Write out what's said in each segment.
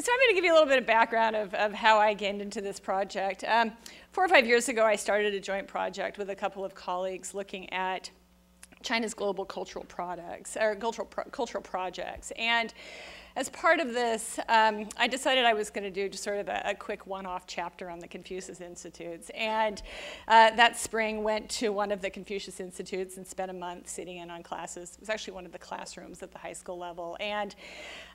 So I'm going to give you a little bit of background of how I gained into this project. 4 or 5 years ago, I started a joint project with a couple of colleagues looking at China's global cultural products, or cultural projects. And as part of this, I decided I was going to do just sort of a quick one-off chapter on the Confucius Institutes. And that spring went to one of the Confucius Institutes and spent a month sitting in on classes. It was actually one of the classrooms at the high school level. And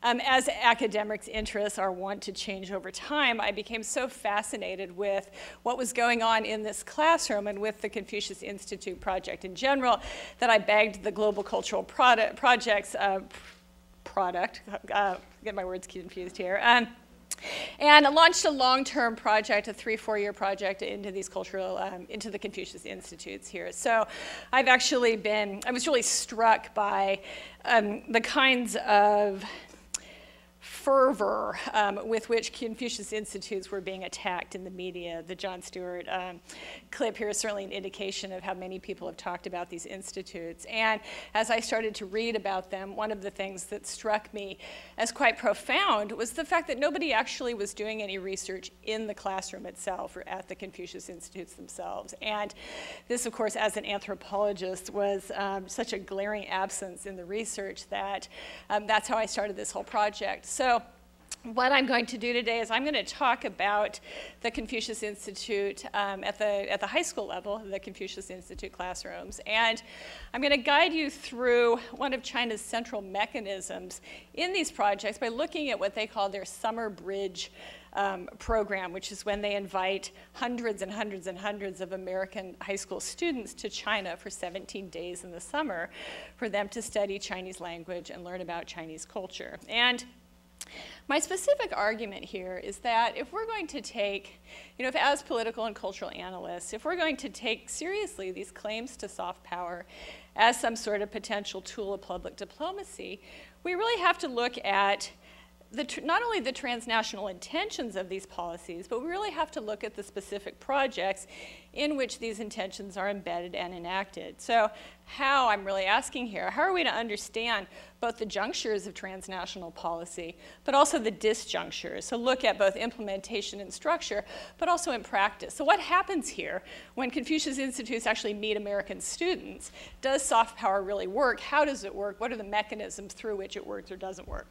as academics' interests are wont to change over time, I became so fascinated with what was going on in this classroom and with the Confucius Institute project in general that I bagged the Global Cultural Projects get my words confused here, and launched a long-term project, a 3-4 year project into these cultural, into the Confucius Institutes here. So I was really struck by the kinds of fervor with which Confucius Institutes were being attacked in the media. The Jon Stewart clip here is certainly an indication of how many people have talked about these institutes. And as I started to read about them, one of the things that struck me as quite profound was the fact that nobody actually was doing any research in the classroom itself or at the Confucius Institutes themselves. And this, of course, as an anthropologist, was such a glaring absence in the research that that's how I started this whole project. So what I'm going to do today is I'm going to talk about the Confucius Institute at the high school level, the Confucius Institute classrooms. And I'm going to guide you through one of China's central mechanisms in these projects by looking at what they call their summer bridge program, which is when they invite hundreds and hundreds and hundreds of American high school students to China for 17 days in the summer for them to study Chinese language and learn about Chinese culture. And my specific argument here is that if we're going to take, if as political and cultural analysts, if we're going to take seriously these claims to soft power as some sort of potential tool of public diplomacy, we really have to look at not only the transnational intentions of these policies, but we really have to look at the specific projects in which these intentions are embedded and enacted. So I'm really asking here, how are we to understand both the junctures of transnational policy, but also the disjunctures? So look at both implementation and structure, but also in practice. So what happens here when Confucius Institutes actually meet American students? Does soft power really work? How does it work? What are the mechanisms through which it works or doesn't work?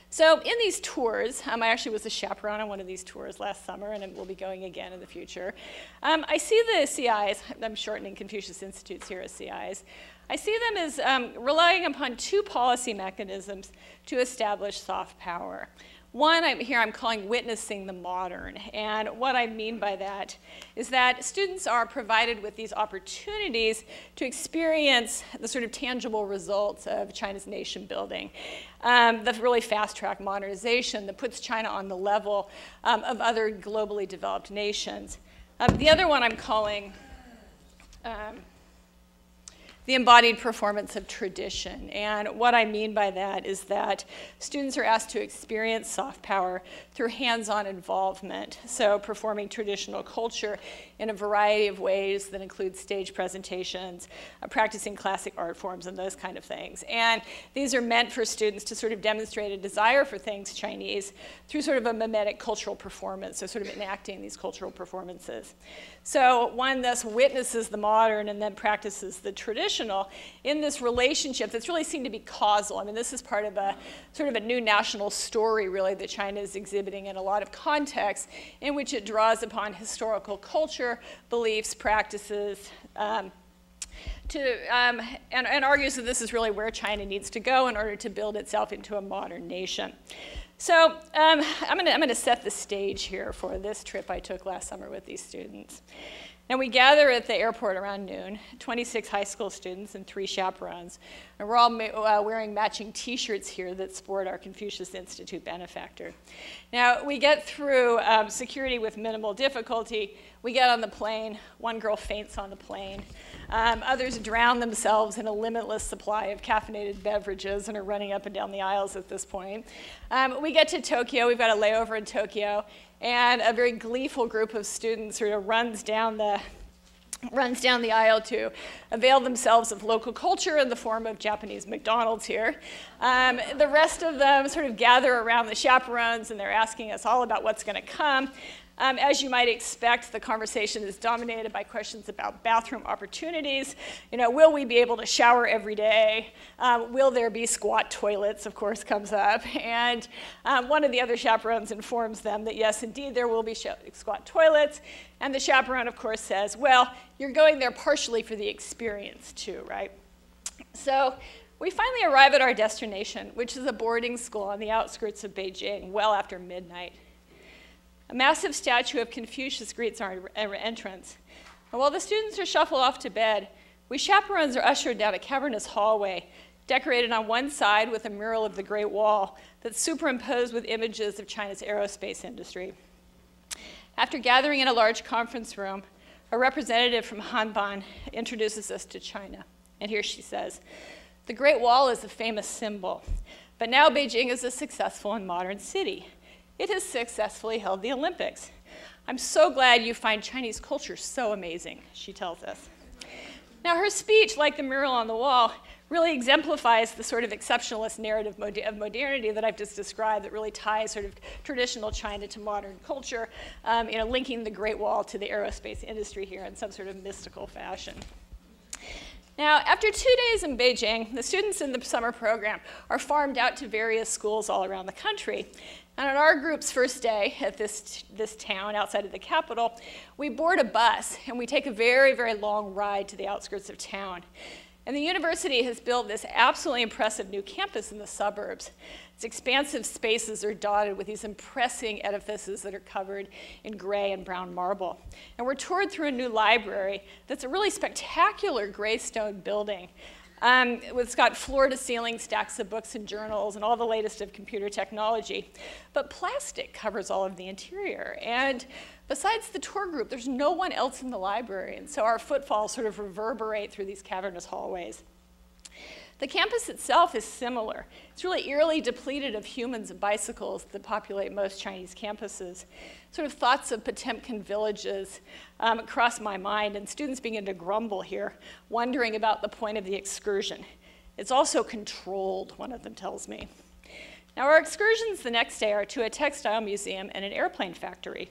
So in these tours, I actually was a chaperone on one of these tours last summer, and we'll be going again in the future. I see the CIs, I'm shortening Confucius Institutes here as CIs. I see them as relying upon two policy mechanisms to establish soft power. One, I'm calling witnessing the modern. And what I mean by that is that students are provided with these opportunities to experience the sort of tangible results of China's nation building, the really fast-track modernization that puts China on the level of other globally developed nations. The other one I'm calling the embodied performance of tradition. And what I mean by that is that students are asked to experience soft power through hands-on involvement, so performing traditional culture in a variety of ways that include stage presentations, practicing classic art forms, and those kind of things. And these are meant for students to sort of demonstrate a desire for things Chinese through sort of a mimetic cultural performance, so sort of enacting these cultural performances. So one thus witnesses the modern and then practices the traditional in this relationship that's really seen to be causal. I mean, this is part of a sort of a new national story, really, that China is exhibiting in a lot of contexts in which it draws upon historical culture, beliefs, practices, and argues that this is really where China needs to go in order to build itself into a modern nation. So I'm going to set the stage here for this trip I took last summer with these students. Now we gather at the airport around noon, 26 high school students and 3 chaperones, and we're all wearing matching t-shirts here that sport our Confucius Institute benefactor. Now we get through security with minimal difficulty. We get on the plane. One girl faints on the plane. Others drown themselves in a limitless supply of caffeinated beverages and are running up and down the aisles at this point. We get to Tokyo. We've got a layover in Tokyo. And a very gleeful group of students sort of runs down the runs down the aisle to avail themselves of local culture in the form of Japanese McDonald's here. The rest of them sort of gather around the chaperones, and they're asking us all about what's going to come. As you might expect, the conversation is dominated by questions about bathroom opportunities. You know, will we be able to shower every day? Will there be squat toilets, of course, comes up. And one of the other chaperones informs them that, yes, indeed, there will be squat toilets. And the chaperone, of course, says, well, you're going there partially for the experience, too, right? So we finally arrive at our destination, which is a boarding school on the outskirts of Beijing, well after midnight. A massive statue of Confucius greets our entrance. And while the students are shuffled off to bed, we chaperones are ushered down a cavernous hallway, decorated on one side with a mural of the Great Wall that's superimposed with images of China's aerospace industry. After gathering in a large conference room, a representative from Hanban introduces us to China. And here she says, "The Great Wall is a famous symbol, but now Beijing is a successful and modern city. It has successfully held the Olympics. I'm so glad you find Chinese culture so amazing," she tells us. Now, her speech, like the mural on the wall, really exemplifies the sort of exceptionalist narrative of modernity that I've just described, that really ties sort of traditional China to modern culture, you know, linking the Great Wall to the aerospace industry here in some sort of mystical fashion. Now, after 2 days in Beijing, the students in the summer program are farmed out to various schools all around the country. And on our group's first day at this town outside of the capital, we board a bus and we take a very, very long ride to the outskirts of town. And the university has built this absolutely impressive new campus in the suburbs. Its expansive spaces are dotted with these impressive edifices that are covered in gray and brown marble. And we're toured through a new library that's a really spectacular gray stone building. It's got floor-to-ceiling stacks of books and journals and all the latest of computer technology. But plastic covers all of the interior. And besides the tour group, there's no one else in the library. And so our footfalls sort of reverberate through these cavernous hallways. The campus itself is similar. It's really eerily depleted of humans and bicycles that populate most Chinese campuses. Sort of thoughts of Potemkin villages cross my mind, and students begin to grumble here, wondering about the point of the excursion. It's also controlled, one of them tells me. Now, our excursions the next day are to a textile museum and an airplane factory.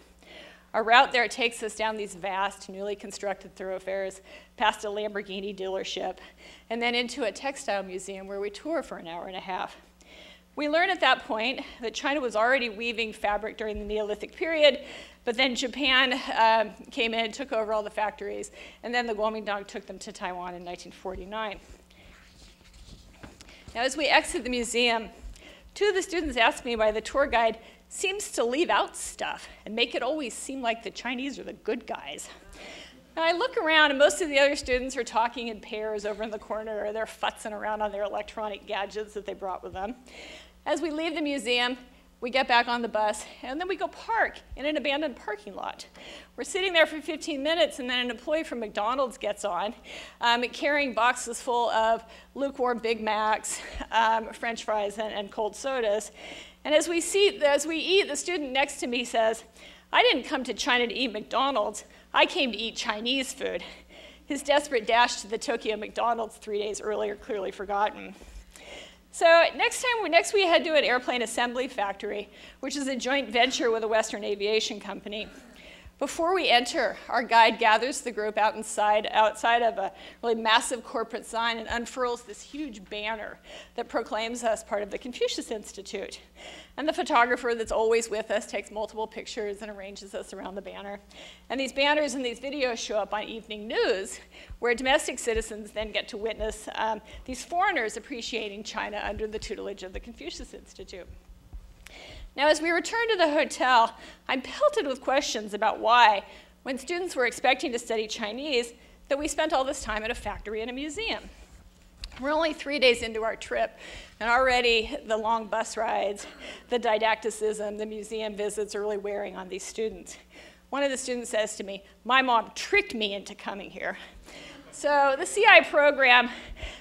Our route there takes us down these vast, newly constructed thoroughfares, past a Lamborghini dealership, and then into a textile museum where we tour for an hour and a half. We learn at that point that China was already weaving fabric during the Neolithic period, but then Japan came in, took over all the factories, and then the Kuomintang took them to Taiwan in 1949. Now, as we exit the museum, two of the students asked me why the tour guide seems to leave out stuff and make it always seem like the Chinese are the good guys. Now, I look around, and most of the other students are talking in pairs over in the corner, or they're futzing around on their electronic gadgets that they brought with them. As we leave the museum, we get back on the bus, and then we go park in an abandoned parking lot. We're sitting there for 15 minutes, and then an employee from McDonald's gets on, carrying boxes full of lukewarm Big Macs, French fries, and cold sodas. And as we eat, the student next to me says, "I didn't come to China to eat McDonald's. I came to eat Chinese food." His desperate dash to the Tokyo McDonald's 3 days earlier clearly forgotten. So next we head to an airplane assembly factory, which is a joint venture with a Western aviation company. Before we enter, our guide gathers the group outside of a really massive corporate sign and unfurls this huge banner that proclaims us part of the Confucius Institute. And the photographer that's always with us takes multiple pictures and arranges us around the banner. And these banners and these videos show up on evening news, where domestic citizens then get to witness these foreigners appreciating China under the tutelage of the Confucius Institute. Now, as we return to the hotel, I'm pelted with questions about why, when students were expecting to study Chinese, that we spent all this time at a factory and a museum. We're only 3 days into our trip, and already the long bus rides, the didacticism, the museum visits are really wearing on these students. One of the students says to me, "My mom tricked me into coming here." So the CI program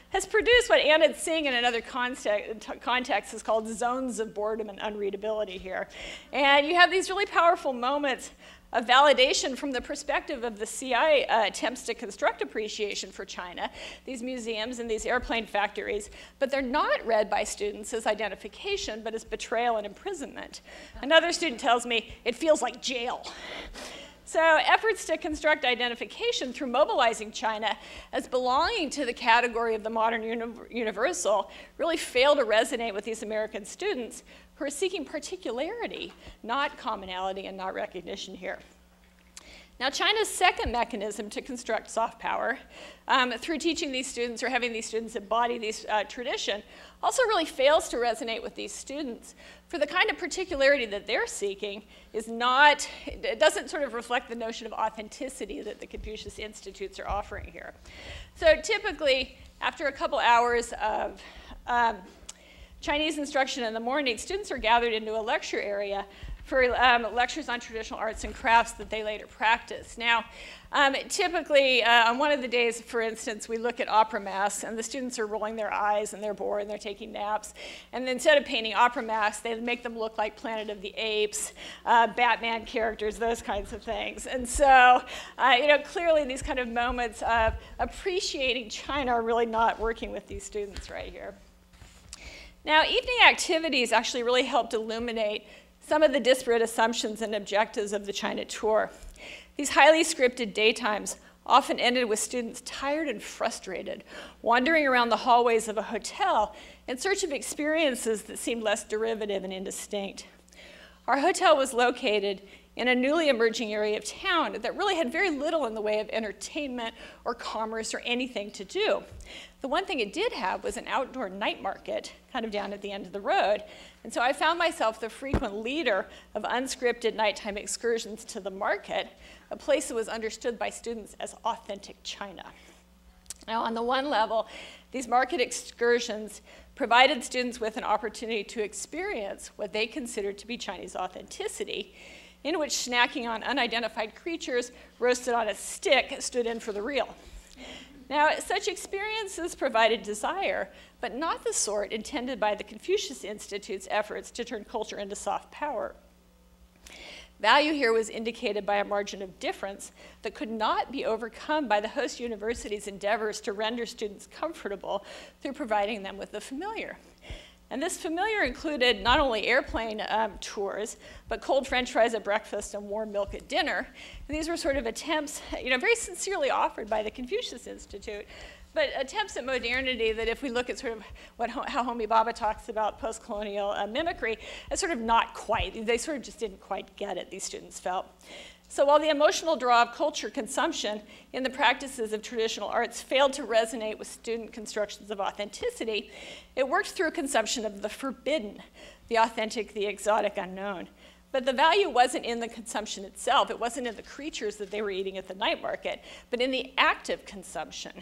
has produced what Anna Tsing in another context is called zones of boredom and unreadability here. And you have these really powerful moments of validation from the perspective of the CI attempts to construct appreciation for China, these museums and these airplane factories, but they're not read by students as identification, but as betrayal and imprisonment. Another student tells me, it feels like jail. So efforts to construct identification through mobilizing China as belonging to the category of the modern universal really fail to resonate with these American students who are seeking particularity, not commonality and not recognition here. Now, China's second mechanism to construct soft power through teaching these students or having these students embody these tradition also really fails to resonate with these students. For the kind of particularity that they're seeking is not, it doesn't sort of reflect the notion of authenticity that the Confucius Institutes are offering here. So typically, after a couple hours of Chinese instruction in the morning, students are gathered into a lecture area for lectures on traditional arts and crafts that they later practice. Now, typically, on one of the days, for instance, we look at opera masks, and the students are rolling their eyes, and they're bored, and they're taking naps. And instead of painting opera masks, they make them look like Planet of the Apes, Batman characters, those kinds of things. And so, clearly, these kind of moments of appreciating China are really not working with these students right here. Now, evening activities actually really helped illuminate some of the disparate assumptions and objectives of the China tour. These highly scripted daytimes often ended with students tired and frustrated, wandering around the hallways of a hotel in search of experiences that seemed less derivative and indistinct. Our hotel was located in a newly emerging area of town that really had very little in the way of entertainment or commerce or anything to do. The one thing it did have was an outdoor night market kind of down at the end of the road. And so I found myself the frequent leader of unscripted nighttime excursions to the market, a place that was understood by students as authentic China. Now, on the one level, these market excursions provided students with an opportunity to experience what they considered to be Chinese authenticity, in which snacking on unidentified creatures roasted on a stick stood in for the real. Now, such experiences provided desire, but not the sort intended by the Confucius Institute's efforts to turn culture into soft power. Value here was indicated by a margin of difference that could not be overcome by the host university's endeavors to render students comfortable through providing them with the familiar. And this familiar included not only airplane tours, but cold French fries at breakfast and warm milk at dinner. And these were sort of attempts, very sincerely offered by the Confucius Institute, but attempts at modernity that if we look at sort of how Homi Bhabha talks about post-colonial mimicry, it's sort of not quite. They sort of just didn't quite get it, these students felt. So while the emotional draw of culture consumption in the practices of traditional arts failed to resonate with student constructions of authenticity, it worked through consumption of the forbidden, the authentic, the exotic, unknown. But the value wasn't in the consumption itself. It wasn't in the creatures that they were eating at the night market, but in the active consumption.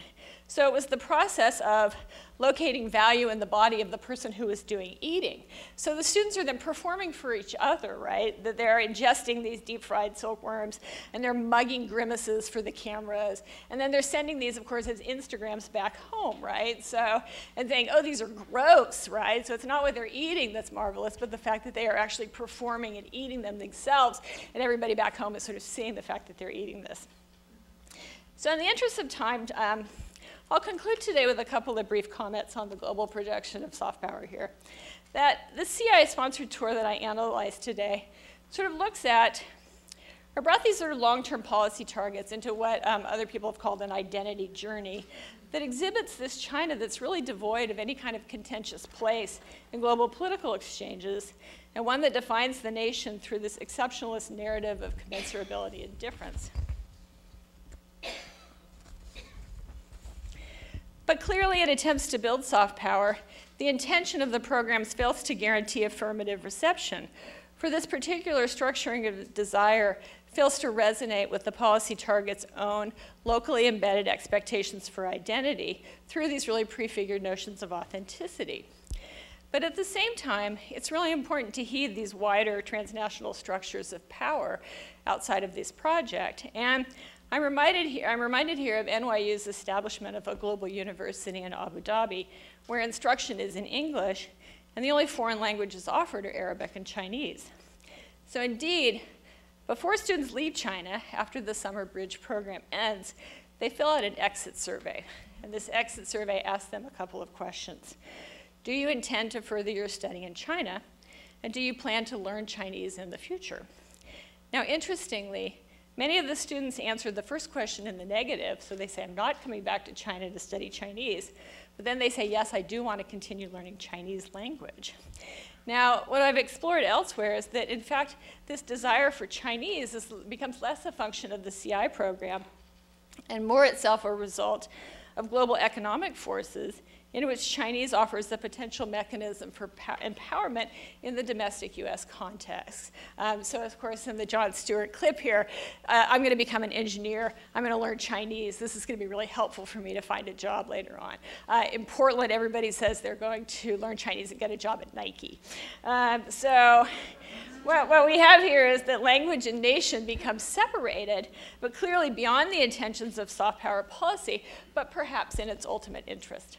So it was the process of locating value in the body of the person who was doing eating. So the students are then performing for each other, right? That they're ingesting these deep-fried silkworms, and they're mugging grimaces for the cameras. And then they're sending these, of course, as Instagrams back home, right? So, and saying, oh, these are gross, right? So it's not what they're eating that's marvelous, but the fact that they are actually performing and eating them themselves, and everybody back home is sort of seeing the fact that they're eating this. So in the interest of time, I'll conclude today with a couple of brief comments on the global projection of soft power here. That the CI-sponsored tour that I analyzed today sort of looks at, or brought these sort of long-term policy targets into what other people have called an identity journey that exhibits this China that's really devoid of any kind of contentious place in global political exchanges, and one that defines the nation through this exceptionalist narrative of commensurability and difference. But clearly, it attempts to build soft power. The intention of the programs fails to guarantee affirmative reception. For this particular structuring of desire fails to resonate with the policy target's own locally embedded expectations for identity through these really prefigured notions of authenticity. But at the same time, it's really important to heed these wider transnational structures of power outside of this project. And I'm reminded here of NYU's establishment of a global university in Abu Dhabi, where instruction is in English, and the only foreign languages offered are Arabic and Chinese. So indeed, Before students leave China, after the summer bridge program ends, they fill out an exit survey. And this exit survey asks them a couple of questions. Do you intend to further your study in China? And do you plan to learn Chinese in the future? Now, interestingly, many of the students answered the first question in the negative, so they say, I'm not coming back to China to study Chinese. But then they say, yes, I do want to continue learning Chinese language. Now, what I've explored elsewhere is that, in fact, this desire for Chinese becomes less a function of the CI program and more itself a result of global economic forces in which Chinese offers the potential mechanism for empowerment in the domestic US context. So of course in the Jon Stewart clip here, I'm gonna become an engineer, I'm gonna learn Chinese, this is gonna be really helpful for me to find a job later on. In Portland, everybody says they're going to learn Chinese and get a job at Nike. What we have here is that language and nation become separated, but clearly beyond the intentions of soft power policy, but perhaps in its ultimate interest.